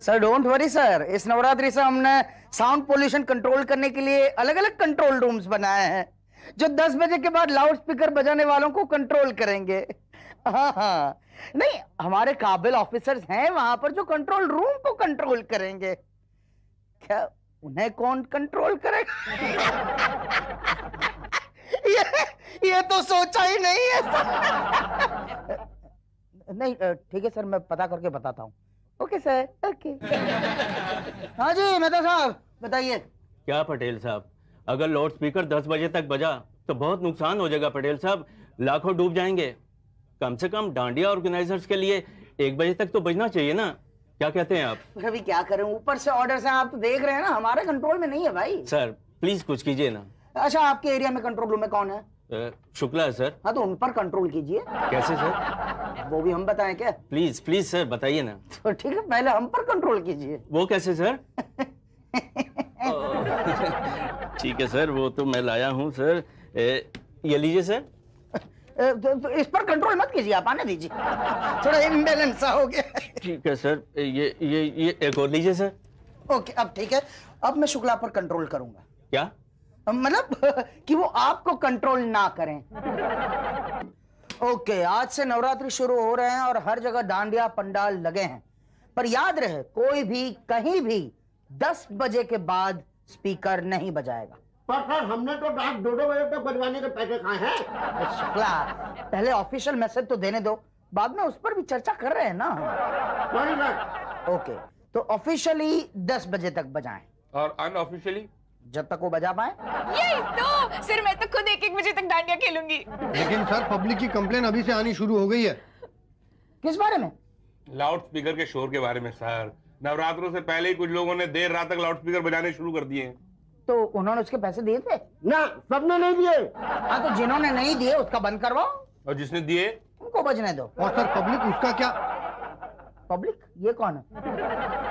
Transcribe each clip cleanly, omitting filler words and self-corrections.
Sir don't worry sir, इस नवरात्रि से हमने साउंड पोल्यूशन कंट्रोल करने के लिए अलग अलग कंट्रोल रूम्स बनाए हैं जो 10 बजे के बाद लाउड स्पीकर बजाने वालों को कंट्रोल करेंगे। हाँ हाँ, नहीं हमारे काबिल ऑफिसर्स हैं वहां पर जो कंट्रोल रूम को कंट्रोल करेंगे। क्या उन्हें कौन कंट्रोल करेगा? ये तो सोचा ही नहीं है। नहीं ठीक है सर, मैं पता करके बताता हूँ। Okay sir, okay. हाँ जी मेहता साहब बताइए। क्या पटेल साहब, अगर लाउड स्पीकर 10 बजे तक बजा तो बहुत नुकसान हो जाएगा पटेल साहब, लाखों डूब जाएंगे। कम से कम डांडिया ऑर्गेनाइजर्स के लिए 1 बजे तक तो बजना चाहिए ना, क्या कहते हैं आप? अभी क्या करें, ऊपर से ऑर्डर्स हैं, आप तो देख रहे हैं ना, हमारे कंट्रोल में नहीं है भाई। सर प्लीज कुछ कीजिए ना। अच्छा आपके एरिया में कंट्रोल रूम में कौन है? शुक्ला है सर। हाँ तो उन पर कंट्रोल कीजिए। कैसे सर? वो भी हम बताएं क्या? प्लीज प्लीज सर बताइए ना। तो ठीक है, पहले हम पर कंट्रोल कीजिए। वो कैसे सर? ठीक है सर, वो तो मैं लाया हूँ सर। ये लीजिए सर। तो इस पर कंट्रोल मत कीजिए, आप आने दीजिए, थोड़ा इम्बैलेंस सा हो गया। ठीक है सर, ये एक और लीजिए सर। ओके अब ठीक है, अब मैं शुक्ला पर कंट्रोल करूंगा। क्या मतलब कि वो आपको कंट्रोल ना करें। ओके, आज से नवरात्रि शुरू हो रहे हैं और हर जगह डांडिया पंडाल लगे हैं, पर याद रहे कोई भी कहीं भी 10 बजे के बाद स्पीकर नहीं बजाएगा। पर सर हमने तो रात 2-2 बजे तक बजवाने के पैसे खाए हैं। शुक्ला पहले ऑफिशियल मैसेज तो देने दो, बाद में उस पर भी चर्चा कर रहे हैं ना। ओके तो ऑफिशियली 10 बजे तक बजाएं और अनऑफिशियली जब तक वो बजा पाए। यही तो सर, मैं तो खुद 1-1 बजे तक डांडिया खेलूंगी। लेकिन सर पब्लिक की कंप्लेन अभी से आनी शुरू हो गई है। किस बारे में? लाउड स्पीकर के शोर के बारे में सर। नवरात्रों से पहले ही कुछ लोगों ने देर रात तक लाउड स्पीकर बजाने शुरू कर दिए हैं। तो उन्होंने उसके पैसे दिए थे? ना, सबने नहीं दिए। हाँ तो जिन्होंने नहीं दिए उसका बंद करवाओ और जिसने दिए उनको बजने दो। और सर पब्लिक उसका क्या? पब्लिक ये कौन है?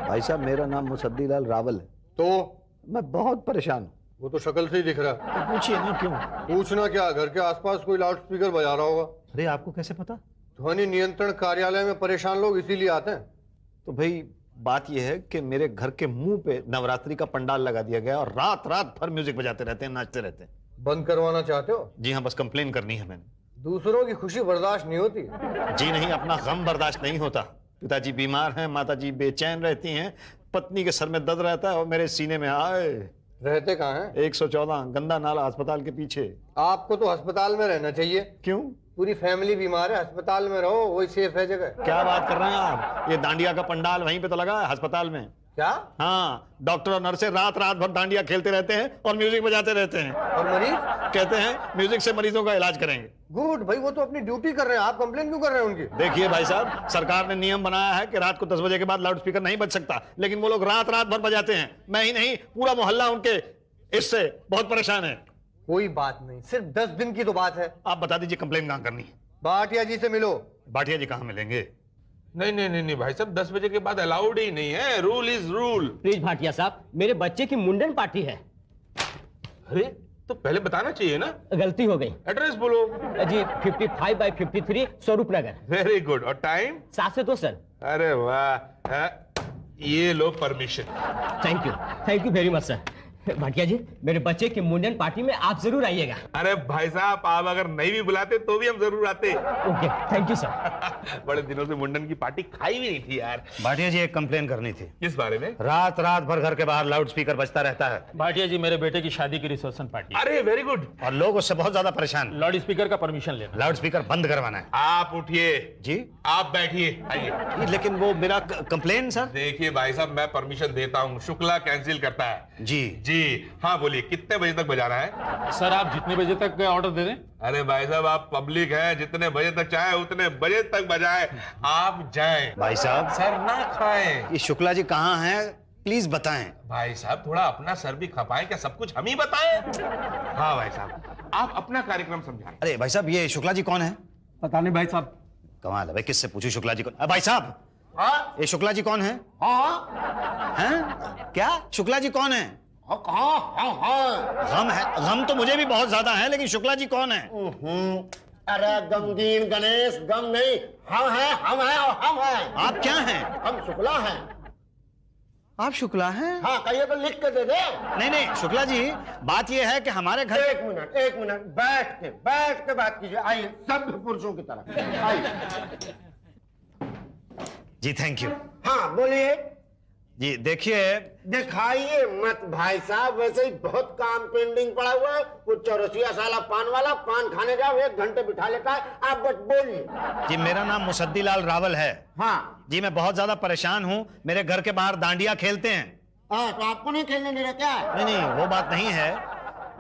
भाई साहब मेरा नाम मुसद्दी लाल रावल है। तो मैं बहुत परेशान हूँ। वो तो शक्ल से ही दिख रहा है। तो पूछिए ना क्यों? पूछना क्या, घर के आसपास कोई लाउड स्पीकर बजा रहा होगा। अरे आपको कैसे पता? ध्वनि नियंत्रण कार्यालय में परेशान लोग इसीलिए आते हैं। तो भाई बात यह है कि मेरे घर के मुंह पे नवरात्रि का पंडाल लगा दिया गया और रात रात भर म्यूजिक बजाते रहते हैं, नाचते रहते हैं। बंद करवाना चाहते हो? जी हाँ, बस कंप्लेन करनी है मैंने। दूसरों की खुशी बर्दाश्त नहीं होती? जी नहीं, अपना गम बर्दाश्त नहीं होता। पिताजी बीमार हैं, माताजी बेचैन रहती हैं, पत्नी के सर में दर्द रहता है और मेरे सीने में आए। रहते कहाँ हैं? 114 गंदा नाला अस्पताल के पीछे। आपको तो अस्पताल में रहना चाहिए। क्यों? पूरी फैमिली बीमार है, अस्पताल में रहो, वही सेफ है जगह। क्या बात कर रहे हैं आप? ये डांडिया का पंडाल वहीं पे तो लगा है, अस्पताल में। क्या? हाँ, डॉक्टर और नर्सें रात रात भर डांडिया खेलते रहते हैं और म्यूजिक बजाते रहते हैं। और मरीज कहते हैं म्यूजिक से मरीजों का इलाज करेंगे। गुड भाई, वो तो अपनी ड्यूटी कर रहे हैं, आप कंप्लेन क्यों कर रहे हैं उनकी? देखिए भाई साहब, सरकार ने नियम बनाया है कि रात को 10 बजे के बाद लाउड स्पीकर नहीं बज सकता, लेकिन वो लोग रात रात भर बजाते हैं। मैं ही नहीं, पूरा मोहल्ला उनके इससे बहुत परेशान है। कोई बात नहीं, सिर्फ 10 दिन की तो बात है। आप बता दीजिए कंप्लेन कहाँ करनी है? भाटिया जी से मिलो। भाटिया जी कहाँ मिलेंगे? नहीं भाई साहब, 10 बजे के बाद अलाउड ही नहीं है, rule is rule. Please Bhatia साहब, मेरे बच्चे की मुंडन पार्टी है। अरे तो पहले बताना चाहिए ना। गलती हो गई। एड्रेस बोलो। जी 55/53 स्वरूप नगर। Very good. और टाइम? 7 से 2 सर। अरे वाह, ये लो permission. Thank you very much sir. Bhatia ji, मेरे बच्चे की मुंडन पार्टी में आप जरूर आइएगा। अरे भाई साहब, आप अगर नहीं भी बुलाते तो भी हम जरूर आते। Okay, thank you sir. बड़े दिनों से मुंडन की पार्टी खाई भी नहीं थी यार। भाटिया जी एक कंप्लेन करनी थी। किस बारे में? रात रात भर घर के बाहर लाउड स्पीकर बजता रहता है। भाटिया जी, मेरे बेटे की शादी की रिसेप्शन पार्टी। अरे वेरी गुड। और लोग उससे बहुत ज्यादा परेशान। लाउड स्पीकर का परमिशन लेना। लाउड स्पीकर बंद करवाना है। आप उठिए जी। आप बैठिए, आइए। लेकिन वो मेरा कंप्लेन सर। देखिए भाई साहब, मैं परमिशन देता हूँ, शुक्ला कैंसिल करता है। जी जी हाँ, बोलिए कितने बजे तक बजाना है? सर आप जितने बजे तक ऑर्डर दे दें। अरे भाई साहब, आप पब्लिक है, जितने बजे तक चाहे उतने बजे तक बजाए। आप जाएं। भाई साहब, सर ना खाएं। ये शुक्ला जी कहाँ हैं, प्लीज बताएं। भाई साहब थोड़ा अपना सर भी खपाएं, क्या सब कुछ हम ही बताएं? हाँ भाई साहब, आप अपना कार्यक्रम समझाएं। अरे भाई साहब, ये शुक्ला जी कौन है? पता नहीं भाई साहब। कमाल है भाई, किससे पूछू शुक्ला जी कौन? भाई साहब, हाँ ये शुक्ला जी कौन है? हाँ हैं? क्या शुक्ला जी कौन है? हाँ हाँ हाँ। गम है, गम तो मुझे भी बहुत ज्यादा है, लेकिन शुक्ला जी कौन है? अरे गमगीन गणेश, गम नहीं, हम हैं और हम हैं। आप क्या हैं? हम शुक्ला हैं। आप शुक्ला हैं? हाँ कहिए तो लिख के दे दे। नहीं नहीं शुक्ला जी, बात यह है कि हमारे घर एक मिनट बैठ के बात कीजिए। आइए सब पुरुषों की तरह आइए। जी थैंक यू। हाँ बोलिए। जी देखिए, दिखाइए मत भाई साहब, वैसे ही बहुत काम पेंडिंग पड़ा हुआ है। कुछ चौरसिया साला पान वाला पान खाने जाओ 1 घंटे बिठा लेता है। आप बस बोलिए। जी मेरा नाम मुसद्दी लाल रावल है। हाँ जी मैं बहुत ज्यादा परेशान हूँ, मेरे घर के बाहर डांडिया खेलते हैं। तो आपको नहीं खेलने दे रहा क्या? नहीं नहीं वो बात नहीं है,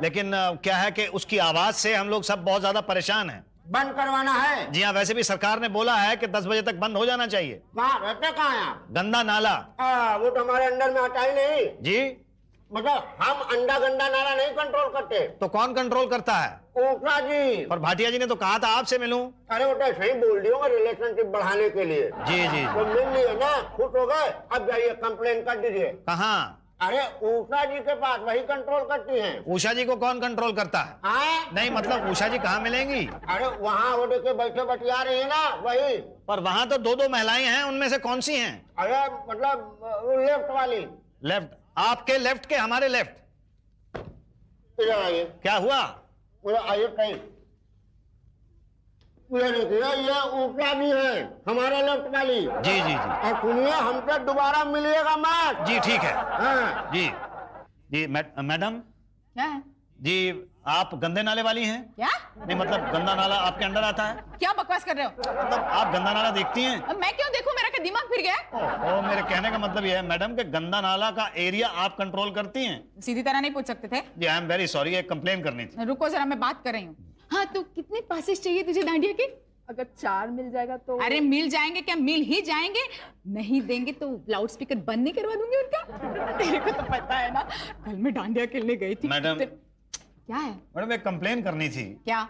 लेकिन क्या है कि उसकी आवाज से हम लोग सब बहुत ज्यादा परेशान हैं। बंद करवाना है? जी हाँ, वैसे भी सरकार ने बोला है कि 10 बजे तक बंद हो जाना चाहिए। कहाँ रहते कहाँ हैं आप? गंदा नाला। वो तो हमारे अंडर में आता ही नहीं। जी मतलब हम अंडा गंदा नाला नहीं कंट्रोल करते। तो कौन कंट्रोल करता है? ऊपरा जी। और भाटिया जी ने तो कहा था आपसे मिलूं। अरे वो तो सही बोल रही हूँ रिलेशनशिप बढ़ाने के लिए। जी जी। तो मिल लिए ना, खुश हो गए। अब जाइए कंप्लेन कर दीजिए। कहाँ? अरे उषा जी के पास, वही कंट्रोल करती हैं। उषा जी को कौन कंट्रोल करता है? नहीं मतलब उषा जी कहाँ मिलेंगी? अरे वहाँ वो देखे बैठे बतिया रही है ना, वही। पर वहाँ तो 2-2 महिलाएं हैं, उनमें से कौन सी हैं? अरे मतलब लेफ्ट वाली। लेफ्ट? आपके लेफ्ट के हमारे लेफ्ट? इधर आइए। क्या हुआ? उधर आइए कहीं। ये देखिए ये ऊपरा भी है, हमारे लेफ्ट वाली। जी जी जी। और सुनिए हमसे दोबारा मिलिएगा मत। जी ठीक है। हाँ जी जी मैडम क्या है? जी आप गंदे नाले वाली हैं? क्या? नहीं मतलब गंदा नाला आपके अंडर आता है? क्या बकवास कर रहे हो? मतलब आप गंदा नाला देखती हैं? अब मैं क्यों देखूं, मेरा क्या दिमाग फिर गया है? ओ मेरे कहने का मतलब यह है मैडम कि गंदा नाला का एरिया आप कंट्रोल करती हैं? सीधी तरह नहीं पूछ सकते थे? जी आई एम वेरी सॉरी, एक कंप्लेन करनी थी। रुको जरा, मैं बात कर रही हूँ। हाँ तो कितने पासेस चाहिए तुझे डांडिया के? अगर 4 मिल जाएगा तो। अरे मिल जाएंगे क्या, मिल ही जाएंगे। नहीं देंगे तो लाउड स्पीकर बंद नहीं करवा दूंगी उनका। तेरे को तो पता है ना, कल मैं डांडिया खेलने गई थी। मैडम क्या है? मैडम एक कंप्लेन करनी थी। क्या?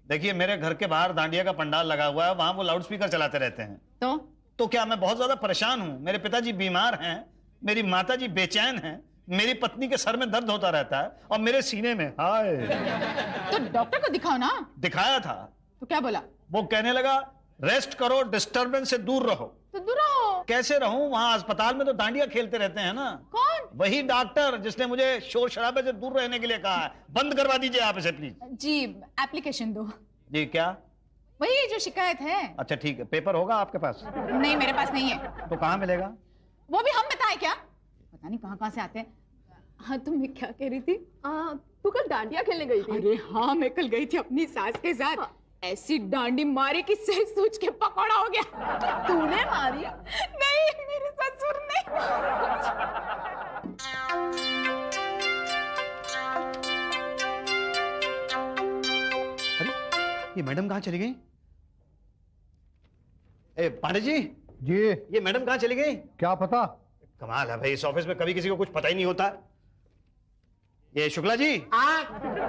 देखिए मेरे घर के बाहर डांडिया का पंडाल लगा हुआ है, वहां वो लाउड स्पीकर चलाते रहते हैं। तो क्या मैं बहुत ज्यादा परेशान हूँ। मेरे पिताजी बीमार हैं, मेरी माताजी बेचैन हैं, मेरी पत्नी के सर में दर्द होता रहता है और मेरे सीने में हाय। तो डॉक्टर को दिखाओ ना। दिखाया था। तो क्या बोला? वो कहने लगा रेस्ट करो, डिस्टरबेंस से दूर रहो। तो दूर रहो। कैसे रहूं, वहां अस्पताल में तो डांडिया खेलते रहते हैं ना। कौन? वही डॉक्टर जिसने मुझे शोर शराबे से दूर रहने के लिए कहा है। बंद करवा दीजिए आप इसे प्लीज। जी एप्लीकेशन दो। जी क्या? वही जो शिकायत है। अच्छा ठीक है, पेपर होगा आपके पास? नहीं मेरे पास नहीं है। तो कहाँ मिलेगा? वो भी हम बताएं क्या? पता नहीं कहाँ से आते हैं। हाँ तुम मैं क्या कह रही थी? तू कल डांडिया खेलने गई थी? अरे हाँ मैं कल गई थी अपनी सास के साथ। ऐसी डांडी मारी कि सही सोच के पकौड़ा हो गया। तूने मारी? नहीं मेरे ससुर ने। अरे ये मैडम कहाँ चली गई? ए पांडे जी। जी ये मैडम कहाँ चली गई? क्या पता। कमाल है भाई, इस ऑफिस में कभी किसी को कुछ पता ही नहीं होता। ये शुक्ला जी,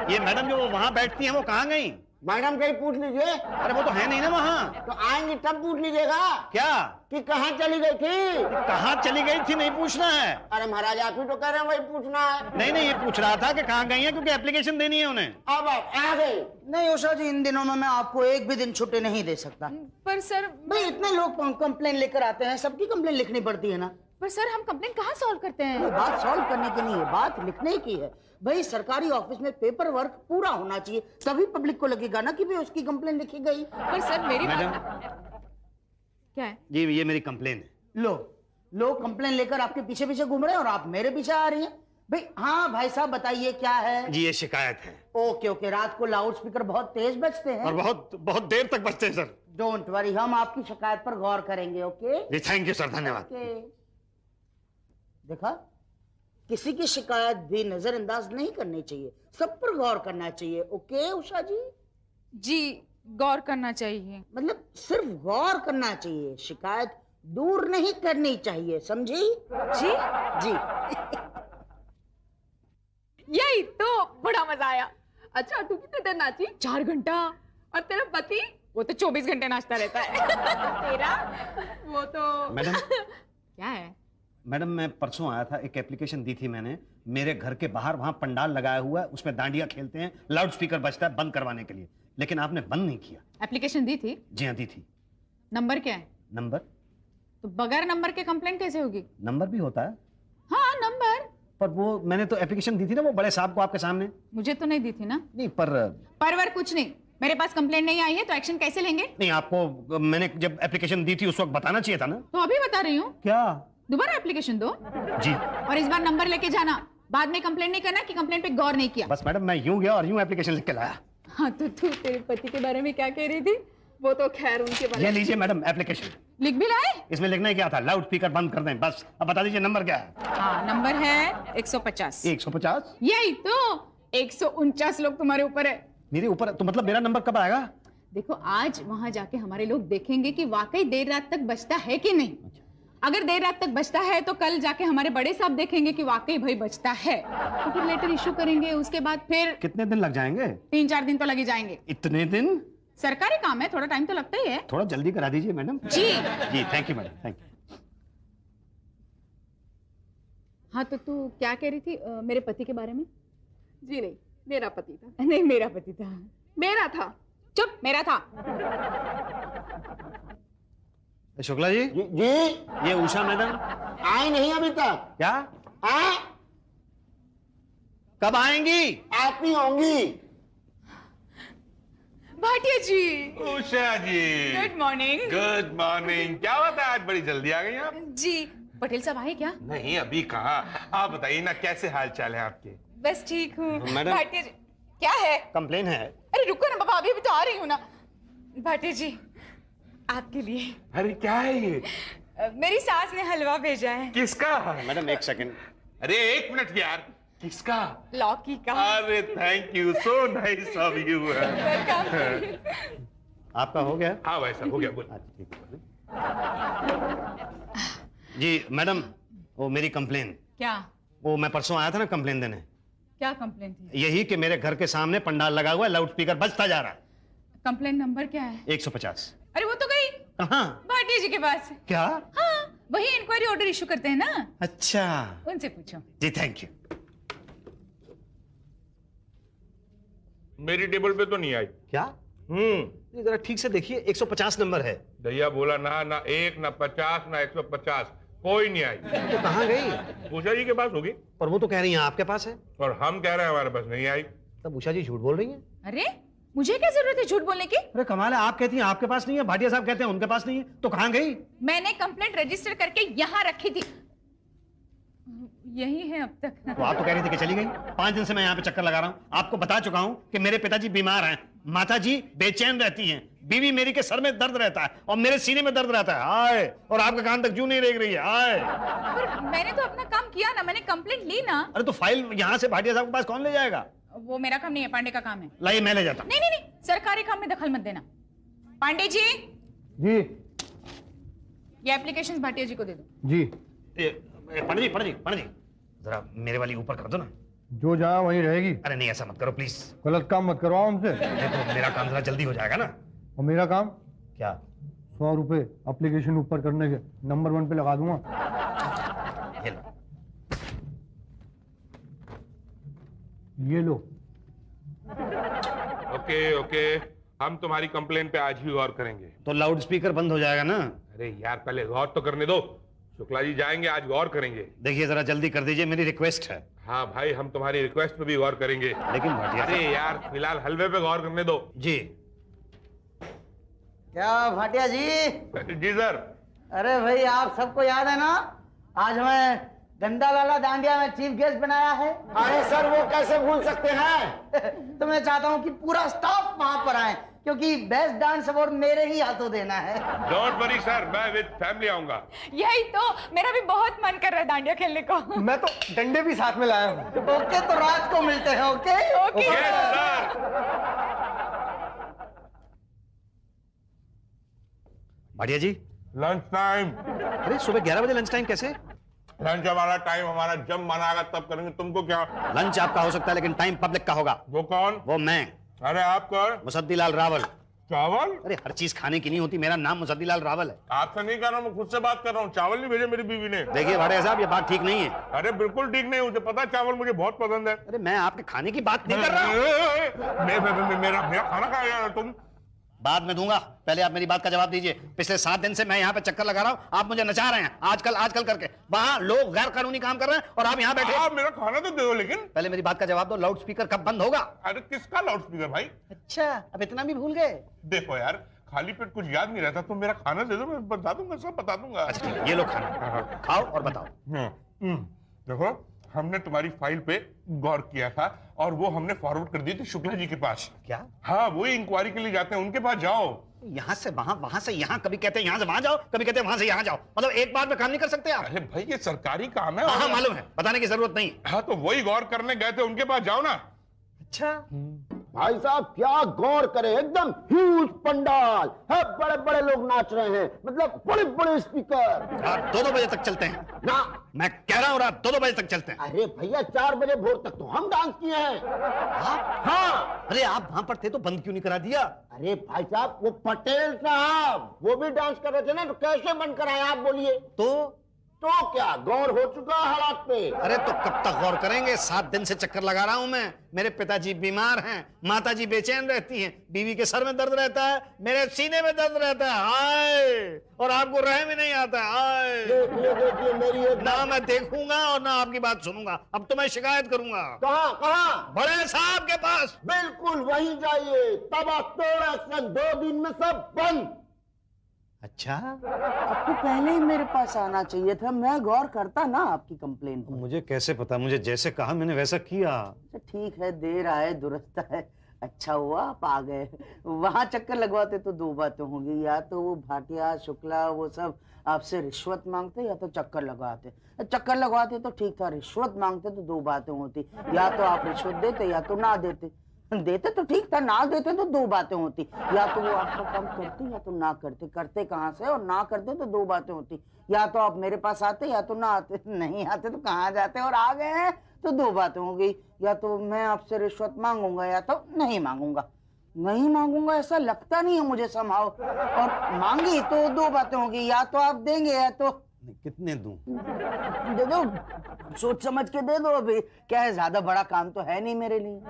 ये मैडम जो वहां बैठती हैं वो कहाँ गई? मैडम से ही पूछ लीजिए। अरे वो तो है नहीं ना वहाँ। तो आएंगी तब पूछ लीजिएगा। क्या? कि कहाँ चली गई थी? कहाँ चली गई थी नहीं पूछना है। अरे महाराज आप ही तो कह रहे हैं वही पूछना है। नहीं नहीं ये पूछ रहा था कि कहाँ गई है, क्योंकि एप्लीकेशन देनी है उन्हें। अब आप आ गए। नहीं उषा जी, इन दिनों में मैं आपको एक भी दिन छुट्टी नहीं दे सकता। पर सर भाई इतने लोग कंप्लेन लेकर आते हैं, सबकी कंप्लेन लिखनी पड़ती है ना। पर सर हम कंप्लेन कहाँ सॉल्व करते हैं? बात सॉल्व करने की नहीं है, बात लिखने की है। भाई सरकारी ऑफिस में पेपर वर्क पूरा होना चाहिए, तभी पब्लिक को लगेगा ना कि भाई उसकी कंप्लेन लिखी गई। पर सर मेरी मैडम क्या है? जी ये मेरी कंप्लेन है। लो लोग कंप्लेन लेकर आपके पीछे पीछे घूम रहे हैं और आप मेरे पीछे आ रही हैं। भाई हाँ भाई साहब बताइए क्या है? जी ये शिकायत है। ओके ओके, रात को लाउड स्पीकर बहुत तेज बजते हैं और बहुत बहुत देर तक बजते हैं सर। डोंट वरी, हम आपकी शिकायत पर गौर करेंगे। ओके जी थैंक यू सर, धन्यवाद। देखा, किसी की शिकायत भी नजरअंदाज नहीं करनी चाहिए, सब पर गौर करना चाहिए। ओके उषा जी? जी गौर करना चाहिए। मतलब सिर्फ गौर करना चाहिए, शिकायत दूर नहीं करनी चाहिए, समझी? जी जी। यही तो बड़ा मजा आया। अच्छा तू कितने देर नाची? 4 घंटा। और तेरा पति? वो तो 24 घंटे नाचता रहता है। तेरा? वो तो। मैडम क्या है? मैडम मैं परसों आया था, एक एप्लीकेशन दी थी मैंने। मेरे घर के बाहर वहां पंडाल लगाया हुआ है, उसमें डांडिया खेलते हैं, लाउड स्पीकर बजता है बंद करवाने के लिए, लेकिन आपने बंद नहीं किया। एप्लीकेशन दी थी? जी हाँ दी थी। नंबर क्या है? नंबर? तो बगैर नंबर के कंप्लेंट कैसे होगी? नंबर भी होता है। पर वो मैंने तो एप्लीकेशन दी थी ना वो बड़े साहब को आपके सामने। मुझे तो नहीं दी थी ना। नहीं परवर कुछ नहीं, मेरे पास कंप्लेंट नहीं आई है तो एक्शन कैसे लेंगे? नहीं, आपको मैंने जब एप्लीकेशन दी थी उस वक्त बताना चाहिए था ना। तो अभी बता रही हूँ। क्या? दोबारा एप्लीकेशन दो जी। और इस बार नंबर लेके जाना, बाद में कंप्लेंट नहीं करना कि कंप्लेंट पे गौर नहीं किया। बस मैडम मैं यूं गया और यूं एप्लीकेशन लिख के लाया। हाँ तो तू तेरे पति के बारे में क्या कह रही थी? वो तो खैर उनके बारे ये में। लीजिए मैडम एप्लीकेशन। लिख भी लाए? इसमें लिखना ही क्या था, लाउड स्पीकर बंद कर दें बस। अब बता दीजिए नंबर क्या है? हाँ नंबर है 150। 150? यही तो 149 लोग तुम्हारे ऊपर है। मेरे ऊपर? तो मतलब मेरा नंबर कब आएगा? देखो आज वहां जाके हमारे लोग देखेंगे कि वाकई देर रात तक बचता है कि नहीं। अगर देर रात तक बचता है तो कल जाके हमारे बड़े साहब देखेंगे कि वाकई भाई बचता है, तो फिर लेटर इशू करेंगे। उसके बाद फिर कितने दिन लग जाएंगे? 3-4 दिन तो लगे जाएंगे। इतने दिन? सरकारी काम है, थोड़ा टाइम तो लगता ही है। थोड़ा जल्दी करा दीजिए मैडम। जी जी thank you madam, thank you. हाँ तो तू क्या कह रही थी मेरे पति के बारे में? जी नहीं, मेरा पति था। नहीं मेरा पति था। मेरा था। चुप, मेरा था। शुक्ला जी। जी ये उषा मैडम आई नहीं अभी तक। क्या? हाँ कब आएंगी? आती होंगी। भाटिया जी। उषा जी गुड मॉर्निंग। Good morning. क्या बात है, आज बड़ी जल्दी आ गई आप? जी पटेल साहब आए क्या? नहीं अभी कहाँ। आप बताइए ना कैसे हाल चाल है आपके? बस ठीक हूँ। मैडम। भाटिया जी क्या है? कंप्लेन है। अरे रुको ना बाबा, अभी तो आ रही हूँ ना। भाटिया जी आपके लिए। अरे क्या है ये? मेरी सास ने हलवा भेजा है। किसका? मैडम एक सेकंड। अरे एक मिनट यार, किसका? लौकी का। अरे thank you, so nice of you. आपका हो गया? हाँ भाई साहब हो गया। बोल। अच्छा ठीक है जी मैडम, वो मेरी कंप्लेन। क्या? वो मैं परसों आया था ना कंप्लेन देने। क्या कंप्लेन थी? यही कि मेरे घर के सामने पंडाल लगा हुआ है, लाउड स्पीकर बजता जा रहा है। कंप्लेन नंबर क्या है? 150। अरे वो तो गई कहाँ? भाटिया जी के पास। क्या? हाँ वही इंक्वायरी ऑर्डर इशू करते हैं ना। अच्छा उनसे पूछो। जी थैंक यू। मेरी टेबल पे तो नहीं आई। क्या? ये जरा ठीक से देखिए, 150 नंबर है। भैया बोला ना 1 ना 50 ना 150, कोई नहीं आई। तो कहाँ गई? उषा जी के पास होगी। पर वो तो कह रही हैं आपके पास है। और हम कह रहे हैं हमारे पास नहीं आई। तब उषा जी झूठ बोल रही हैं। अरे मुझे क्या जरूरत है झूठ बोलने की? अरे कमाल है, आप कहती हैं आपके पास नहीं है, भाटिया साहब कहते हैं उनके पास नहीं है, तो कहाँ गई? मैंने कंप्लेंट रजिस्टर करके यहाँ रखी थी, यही है अब तक। तो आप तो कह रही थी कि चली गई। 5 दिन से मैं यहाँ पे चक्कर लगा रहा हूँ। आपको बता चुका हूँ कि मेरे पिताजी बीमार हैं, माता जी बेचैन रहती हैं, बीवी मेरी के सर में दर्द रहता है और मेरे सीने में दर्द रहता है। आए, और आपके कान तक जू नहीं देख रही है। आए। पर मैंने तो अपना काम किया ना, मैंने कंप्लेंट ली ना। अरे तो फाइल यहाँ से भाटिया साहब के पास कौन ले जाएगा? वो मेरा काम नहीं है, पांडे का काम है। लाइए मैं ले जाता हूँ। नहीं नहीं नहीं, सरकारी काम में दखल मत देना। पांडे जी जी ये एप्लीकेशंस भाटिया जी को दे दो। जी। पंडित जी, पंडित जी, पंडित जी, जरा मेरे वाली ऊपर कर दो ना। जो जहाँ वहीं रहेगी। अरे नहीं ऐसा मत करो प्लीज। गलत काम मत करवाओ हमसे। देखो मेरा काम जरा जल्दी हो जाएगा ना। और मेरा काम? क्या? 100 रुपए एप्लीकेशन ऊपर करने के नंबर 1 पे लगा दूंगा। ये लो। ये लो। ओके ओके, हम तुम्हारी कंप्लेन पे आज ही गौर करेंगे। तो लाउड स्पीकर बंद हो जाएगा ना? अरे यार पहले गौर तो करने दो। शुक्ला जी जाएंगे, आज गौर करेंगे। देखिए जरा जल्दी कर दीजिए, मेरी रिक्वेस्ट है। हाँ भाई हम तुम्हारी रिक्वेस्ट पे भी गौर करेंगे। लेकिन भाटिया अरे यार फिलहाल हलवे पे गौर करने दो। जी। क्या भाटिया जी? जी सर। अरे भाई आप सबको याद है ना, आज हमें गंदा लाला दांडिया में चीफ गेस्ट बनाया है। अरे सर वो कैसे भूल सकते हैं। तो मैं चाहता हूँ कि पूरा स्टाफ वहां पर आए, क्योंकि बेस्ट डांस अवार्ड मेरे ही हाथों देना है। डोंट वरी सर, मैं विद फैमिली आऊंगा। यही तो, मेरा भी बहुत मन कर रहा है दांडिया खेलने को। मैं तो डंडे भी साथ में लाया हूँ। ओके तो रात को मिलते हैं। Okay okay yes sir. Bhatia ji lunch time. अरे सुबह 11 बजे लंच टाइम कैसे? लंच हमारा टाइम, हमारा जब मन आएगा तब करेंगे, तुमको क्या? लंच आपका हो सकता है लेकिन टाइम पब्लिक का होगा। वो कौन? वो मैं, अरे आप कौन? मुसद्दीलाल रावल। चावल? अरे हर चीज खाने की नहीं होती, मेरा नाम मुसद्दीलाल रावल है। आपसे नहीं कर रहा हूँ, मैं खुद से बात कर रहा हूँ। चावल नहीं भेजे मेरी बीवी ने। देखिए भाटिया साहब ये बात ठीक नहीं है। अरे बिल्कुल ठीक नहीं, मुझे पता है चावल मुझे बहुत पसंद है। अरे मैं आपके खाने की बात नहीं कर रहा हूँ। मेरा खाना खाया तुम? बाद में दूंगा, पहले आप मेरी बात का जवाब दीजिए। पिछले 7 दिन से मैं यहाँ पे चक्कर लगा रहा हूँ, आप मुझे नचा रहे हैं आजकल करके। वहाँ लोग गैर कानूनी काम कर रहे हैं और आप यहाँ बैठे। आप मेरा खाना तो दे दो। लेकिन पहले मेरी बात का जवाब दो, लाउड स्पीकर कब बंद होगा? अरे किसका लाउड स्पीकर भाई? अच्छा, अब इतना भी भूल गए? देखो यार, खाली पेट कुछ याद नहीं रहता, तो मेरा खाना दे दो, मैं बता दूंगा, सब बता दूंगा। अच्छा ठीक है, ये लो खाना, खाओ और बताओ। देखो, हमने तुम्हारी फाइल पे गौर किया था और वो हमने फॉरवर्ड कर दी थी शुक्ला जी के पास। क्या? हाँ, वही इंक्वायरी के लिए जाते हैं, उनके पास जाओ। यहाँ से वहां, वहां से यहाँ, कभी कहते हैं यहाँ से वहां जाओ, कभी कहते हैं वहां से यहाँ जाओ। मतलब एक बार में काम नहीं कर सकते आप? अरे भाई, ये सरकारी काम है। हाँ मालूम है, बताने की जरूरत नहीं। हाँ, तो वही गौर करने गए थे, उनके पास जाओ ना। अच्छा भाई साहब क्या गौर करे, एकदम ह्यूज पंडाल है, बड़े बड़े लोग नाच रहे हैं, मतलब बड़े बड़े स्पीकर। रात 2-2 बजे तक चलते हैं ना, मैं कह रहा हूँ, रात 2-2 बजे तक चलते हैं। अरे भैया 4 बजे भोर तक तो हम डांस किए हैं। हाँ, अरे आप वहां पर थे तो बंद क्यों नहीं करा दिया? अरे भाई साहब, वो पटेल साहब वो भी डांस कर रहे थे ना, तो कैसे बंद कराए आप बोलिए? तो क्या गौर हो चुका हालात पे? अरे तो कब तक गौर करेंगे? 7 दिन से चक्कर लगा रहा हूं मैं। मेरे पिताजी बीमार हैं, माताजी बेचैन रहती हैं, बीवी के सर में दर्द रहता है, मेरे सीने में दर्द रहता है। हाय, और आपको रहम ही नहीं आता है। हाय, देखिए मेरी एक ना मैं देखूंगा और ना आपकी बात सुनूंगा। अब तो मैं शिकायत करूंगा। कहाँ? बड़े साहब के पास। बिल्कुल वहीं जाइए, तबातोड़ एक्शन, 2 दिन में सब बंद। अच्छा, आपको पहले ही मेरे पास आना चाहिए था, मैं गौर करता ना आपकी कंप्लेन पर। मुझे कैसे पता? मुझे जैसे कहा मैंने वैसा किया। ठीक है, देर आए दुरुस्त है। अच्छा हुआ आप आ गए। वहां चक्कर लगवाते तो 2 बातें होंगी, या तो वो भाटिया शुक्ला वो सब आपसे रिश्वत मांगते, या तो चक्कर लगवाते। चक्कर लगवाते तो ठीक था, रिश्वत मांगते तो 2 बातें होती, या तो आप रिश्वत देते या तो ना देते। देते तो ठीक था, ना देते तो 2 बातें होती, या तो वो आपका काम करते या तो ना करते। करते कहाँ से, और ना करते तो 2 बातें होती, या तो आप मेरे पास आते या तो ना आते। नहीं आते तो कहाँ जाते, और आ गए हैं तो 2 बातें हो गई, या तो मैं आपसे रिश्वत मांगूंगा या तो नहीं मांगूंगा। नहीं मांगूंगा ऐसा लगता नहीं है मुझे संभाव, और मांगी तो 2 बातें होगी, या तो आप देंगे या तो कितने दूं? दे दो, सोच समझ के दे दो। अभी क्या है, ज्यादा बड़ा काम तो है नहीं मेरे लिए।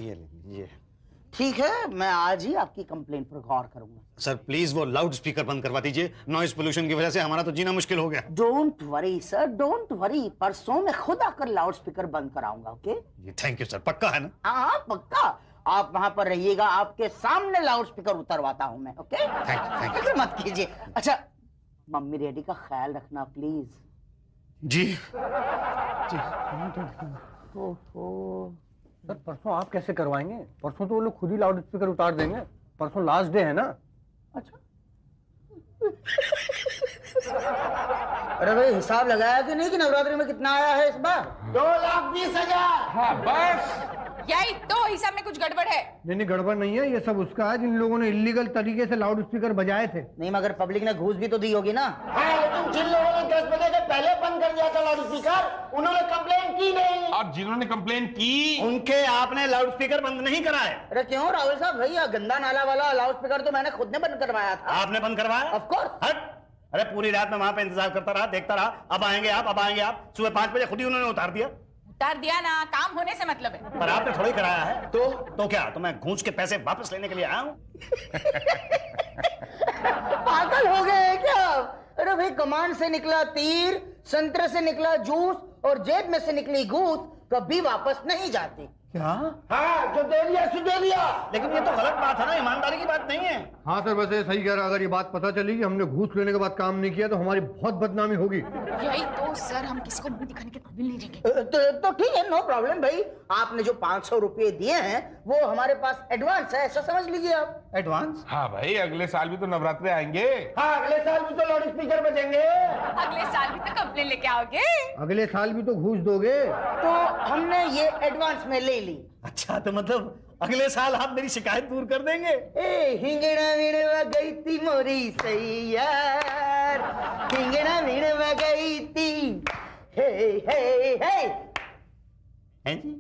ये लीजिए। ठीक है, मैं आज ही आपकी कंप्लेंट पर गौर करूंगा। सर प्लीज वो लाउड स्पीकर बंद करवा दीजिए, नॉइज पोल्यूशन की वजह से हमारा तो जीना मुश्किल हो गया। Don't worry sir, don't worry, परसों मैं खुद आकर लाउड स्पीकर बंद कराऊंगा। ओके? थैंक यू सर, पक्का है ना? हाँ पक्का, आप वहां पर रहिएगा, आपके सामने लाउड स्पीकर उतरवाता हूं मैं। ओके? Thank you. फिक्र मत कीजिए। अच्छा, मम्मी डैडी का ख्याल रखना प्लीज। जी। सर परसों आप कैसे करवाएंगे? परसों तो वो लोग खुद ही लाउड स्पीकर उतार देंगे, परसों लास्ट डे है ना। अच्छा अरे भाई, हिसाब लगाया कि नहीं कि नवरात्रि में कितना आया है इस बार? 2,20,000। हाँ बस, यही तो हिसाब में कुछ गड़बड़ है। नहीं गड़बड़ नहीं है, ये सब उसका है जिन लोगों ने इलीगल तरीके से लाउड स्पीकर बजाए थे। नहीं, मगर पब्लिक ने घूस भी तो दी होगी ना। हाँ, लेकिन जिन लोगों ने 10 बजे से पहले बंद कर दिया था लाउड स्पीकर, उन्होंने कंप्लेन की नहीं। और जिन्होंने कंप्लेन की, उनके आपने लाउड स्पीकर बंद नहीं कराए। अरे क्यों राहुल साहब, भैया गंदा नाला वाला लाउड स्पीकर तो मैंने खुद ने बंद करवाया था। आपने बंद करवाया? Of course. हट, अरे पूरी रात मैं वहां पे इंतजार करता रहा, देखता रहा, अब आएंगे आप, अब आएंगे आप। सुबह 5 बजे खुद ही उन्होंने उतार दिया। उतार दिया ना, काम होने से मतलब है। पर आपने थोड़ी कराया है। तो क्या, तो मैं घूंस के पैसे वापस लेने के लिए आया हूँ? पागल हो गए हैं क्या? अरे भाई, कमान से निकला तीर, संतरे से निकला जूस और जेब में से निकली घूस कभी वापस नहीं जाती। क्या? हाँ, जो दे दिया सो दे दिया। लेकिन ये तो गलत बात है ना, ईमानदारी की बात नहीं है। हाँ सर, वैसे सही कह रहा, अगर ये बात पता चली कि हमने घूस लेने के बाद काम नहीं किया तो हमारी बहुत बदनामी होगी। यही तो सर, हम किसी को मुंह दिखाने के काबिल नहीं रहेंगे। तो ठीक है, नो प्रॉब्लम भाई। आपने जो 500 रुपये दिए हैं वो हमारे पास एडवांस है, ऐसा समझ लीजिए आप। एडवांस? हाँ भाई, अगले साल भी तो नवरात्रे आएंगे। हाँ, अगले साल भी तो लाउड स्पीकर बजेंगे। अगले साल भी तो कंप्लेन लेके आओगे। अगले साल भी तो घूस दोगे। तो हमने ये एडवांस में ले ली। अच्छा, तो मतलब अगले साल आप मेरी शिकायत दूर कर देंगे? ए हिंगड़ा मिड़वा गई थी मोरी सही यार, हिंगड़ा मिड़वा गई थी। हे हे हे। हैं जी?